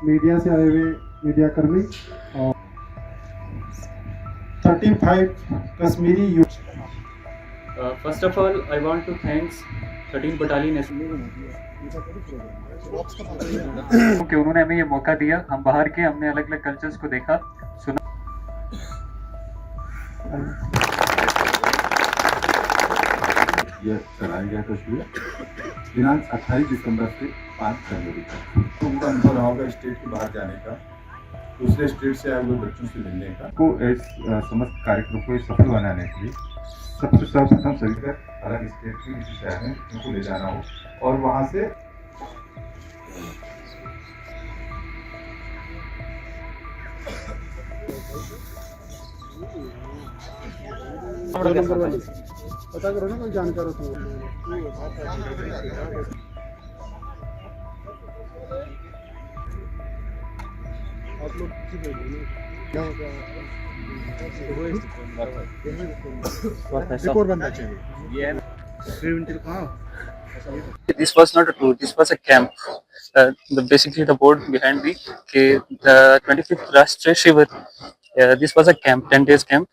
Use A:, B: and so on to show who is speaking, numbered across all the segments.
A: Media से आए हुए मीडिया कर्मी और 35 Kashmiri youth.
B: First of all, I want to thanks 13 Battalion कि उन्होंने हमें ये मौका दिया। हम बाहर के हमने अलग अलग कल्चर्स को देखा, सुना।
C: यह कराया गया तस्वीर दिनांक 28 दिसंबर से 5 जनवरी तक। तो उनका अनुभव रहा होगा स्टेट के बाहर जाने का, दूसरे स्टेट से आए हुए बच्चों से मिलने का। को इस समस्त कार्यक्रम को सफल बनाने के लिए सबसे सर्वप्रथम सभी का अलग स्टेट के किसी शहर में उनको ले जाना हो और वहाँ से
A: पता करो ना कोई जानकार हो तो। आप लोग रिपोर्ट बनना चाहिए।
B: This was not a tour. This was a camp. Basically, the board behind the 25th Rashtriya Shivar. This was a camp, 10 days camp,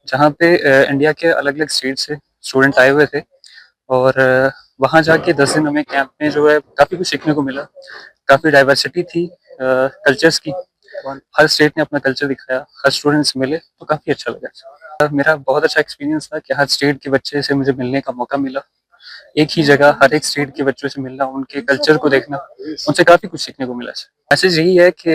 B: जहाँ पे इंडिया के अलग अलग स्टेट से स्टूडेंट आए हुए थे और वहाँ जाके 10 दिन हमें कैंप में जो है काफ़ी कुछ सीखने को मिला। काफ़ी डाइवर्सिटी थी कल्चर्स की। हर स्टेट ने अपना कल्चर दिखाया, हर स्टूडेंट से मिले तो काफ़ी अच्छा लगा। मेरा बहुत अच्छा एक्सपीरियंस था कि हर स्टेट के बच्चे से मुझे मिलने का मौका मिला। एक ही जगह हर एक स्टेट के बच्चों से मिलना, उनके कल्चर को देखना, उनसे काफ़ी कुछ सीखने को मिला। मैसेज यही है कि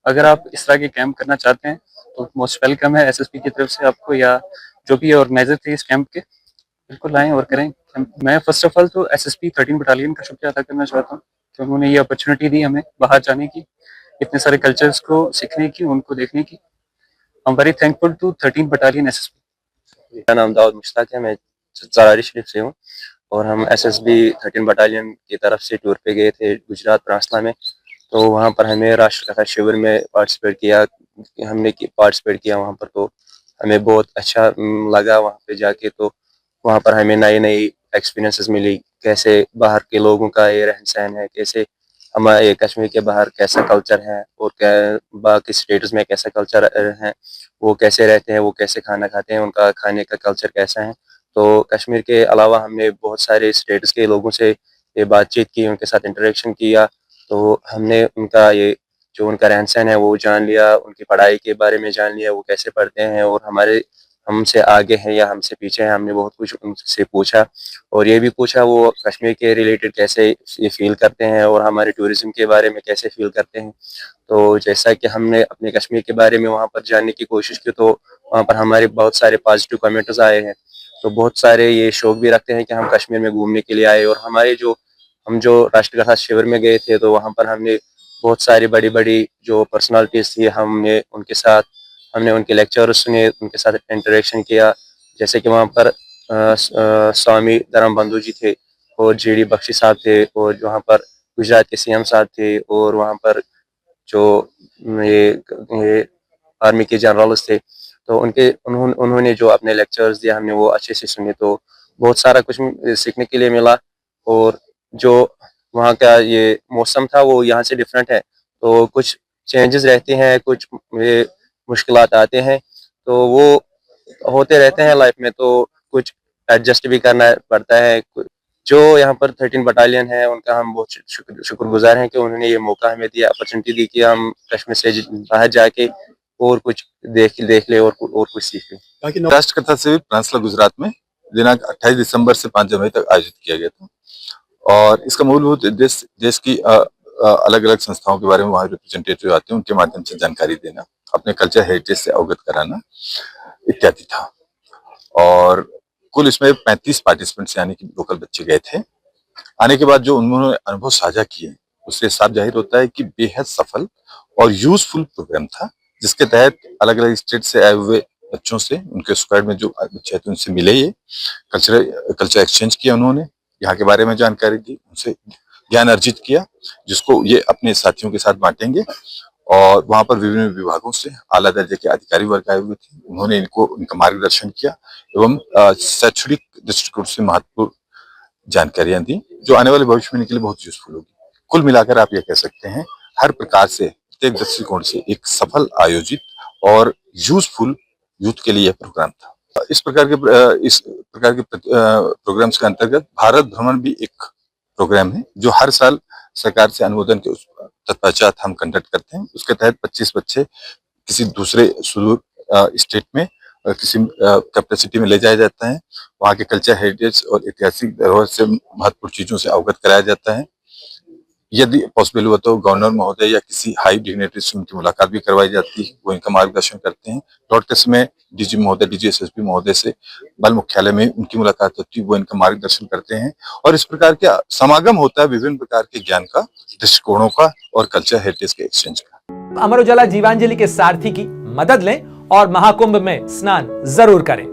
B: अगर आप इस तरह के कैंप करना चाहते हैं तो मोस्ट वेलकम है एसएसपी की तरफ से आपको, या जो भी ऑर्गेनाइजर थे इस कैंप के, बिल्कुल आएँ और करें। मैं फर्स्ट ऑफ ऑल तो एसएसपी 13 बटालियन का शुक्रिया अदा करना चाहता हूँ कि उन्होंने ये अपॉर्चुनिटी दी हमें बाहर जाने की, इतने सारे कल्चर्स को सीखने की, उनको देखने की। I am very thankful to 13 battalion SSP.
D: मेरा नाम दाऊद मुश्ताक है, मैं चरारी शरीफ से हूँ और हम एसएसबी 13 बटालियन की तरफ से टूर पे गए थे गुजरात प्रांतला में। तो वहाँ पर हमें राष्ट्रकथा शिविर में पार्टिसिपेट किया वहाँ पर। तो हमें बहुत अच्छा लगा वहाँ पे जाके। तो वहाँ पर हमें नई नई एक्सपीरियंसेस मिली, कैसे बाहर के लोगों का ये रहन सहन है, कैसे हमारे कश्मीर के बाहर कैसा कल्चर है और क्या बाकी स्टेट्स में कैसा कल्चर है, वो कैसे रहते हैं, वो कैसे खाना खाते हैं, उनका खाने का कल्चर कैसा है। तो कश्मीर के अलावा हमने बहुत सारे स्टेट्स के लोगों से ये बातचीत की, उनके साथ इंटरेक्शन किया। तो हमने उनका ये जो उनका रहन सहन है वो जान लिया, उनकी पढ़ाई के बारे में जान लिया, वो कैसे पढ़ते हैं और हमसे आगे हैं या हमसे पीछे हैं। हमने बहुत कुछ उनसे पूछा और ये भी पूछा वो कश्मीर के रिलेटेड कैसे ये फील करते हैं और हमारे टूरिज्म के बारे में कैसे फील करते हैं। तो जैसा कि हमने अपने कश्मीर के बारे में वहाँ पर जानने की कोशिश की, तो वहाँ पर हमारे बहुत सारे पॉजिटिव कमेंट्स आए हैं। तो बहुत सारे ये शौक भी रखते हैं कि हम कश्मीर में घूमने के लिए आए। और हम जो राष्ट्रकथा शिविर में गए थे तो वहाँ पर हमने बहुत सारी बड़ी बड़ी जो पर्सनालिटीज़ थी, हमने उनके लेक्चर सुने, उनके साथ इंटरेक्शन किया। जैसे कि वहाँ पर स्वामी धर्म बंधु जी थे और जेडी बख्शी साहब थे और वहाँ पर गुजरात के सीएम साहब थे और वहाँ पर जो ये आर्मी के जनरल्स थे। तो उन्होंने जो अपने लेक्चर्स दिया हमने वो अच्छे से सुने। तो बहुत सारा कुछ सीखने के लिए मिला। और जो वहाँ का ये मौसम था वो यहाँ से डिफरेंट है, तो कुछ चेंजेस रहते हैं, कुछ ये मुश्किलात आते हैं, तो वो होते रहते हैं लाइफ में। तो कुछ एडजस्ट भी करना पड़ता है। जो यहाँ पर 13 बटालियन है उनका हम बहुत शुक्रगुजार हैं कि उन्होंने ये मौका हमें दिया, अपॉर्चुनिटी दी कि हम कश्मीर से बाहर जाके और कुछ देख ले और कुछ सीख ले।
C: राष्ट्रकथा शिविर प्रांतला गुजरात में दिनांक 28 दिसंबर से 5 जनवरी तक आयोजित किया गया था और इसका मूलभूत उद्देश्य देश की अलग अलग संस्थाओं के बारे में वहाँ रिप्रेजेंटेटिव आते हैं उनके माध्यम से जानकारी देना, अपने कल्चर हेरिटेज से अवगत कराना इत्यादि था। और कुल इसमें 35 पार्टिसिपेंट्स यानी कि लोकल बच्चे गए थे। आने के बाद जो उन्होंने अनुभव साझा किए उससे साफ जाहिर होता है कि बेहद सफल और यूजफुल प्रोग्राम था, जिसके तहत अलग अलग स्टेट से आए हुए बच्चों से, उनके स्क्वाड में जो बच्चे थे उनसे मिले, ये कल्चर एक्सचेंज किया, उन्होंने यहाँ के बारे में जानकारी दी, उनसे ज्ञान अर्जित किया, जिसको ये अपने साथियों के साथ बांटेंगे। और वहाँ पर विभिन्न विभागों से आला दर्जे के अधिकारी वर्ग आए हुए थे, उन्होंने इनका मार्गदर्शन किया एवं शैक्षणिक दृष्टिकोण से महत्वपूर्ण जानकारियां दी जो आने वाले भविष्य में इनके लिए बहुत यूजफुल होगी। कुल मिलाकर आप ये कह सकते हैं हर प्रकार से, प्रत्येक दृष्टिकोण से एक सफल, आयोजित और यूजफुल यूथ के लिए यह प्रोग्राम था। इस प्रकार के प्रोग्राम्स के अंतर्गत भारत भ्रमण भी एक प्रोग्राम है जो हर साल सरकार से अनुमोदन के तत्पश्चात हम कंडक्ट करते हैं। उसके तहत 25 बच्चे किसी दूसरे सुदूर स्टेट में किसी कैपिटल में ले जाया जाता है। वहाँ के कल्चर, हेरिटेज और ऐतिहासिक धरोहर से महत्वपूर्ण चीजों से अवगत कराया जाता है। यदि पॉसिबल हुआ तो गवर्नर महोदय या किसी हाई डिग्नेटरी से उनकी मुलाकात भी करवाई जाती है, वो इनका मार्गदर्शन करते हैं। लौटते समय डीजी महोदय, डीजी एसएसपी महोदय से बल मुख्यालय में उनकी मुलाकात होती है, वो इनका मार्गदर्शन करते हैं और इस प्रकार के समागम होता है विभिन्न प्रकार के ज्ञान का, दृष्टिकोणों का और कल्चर हेरिटेज के एक्सचेंज का।
E: अमर उजाला जीवांजलि के सारथी की मदद लें और महाकुंभ में स्नान जरूर करें।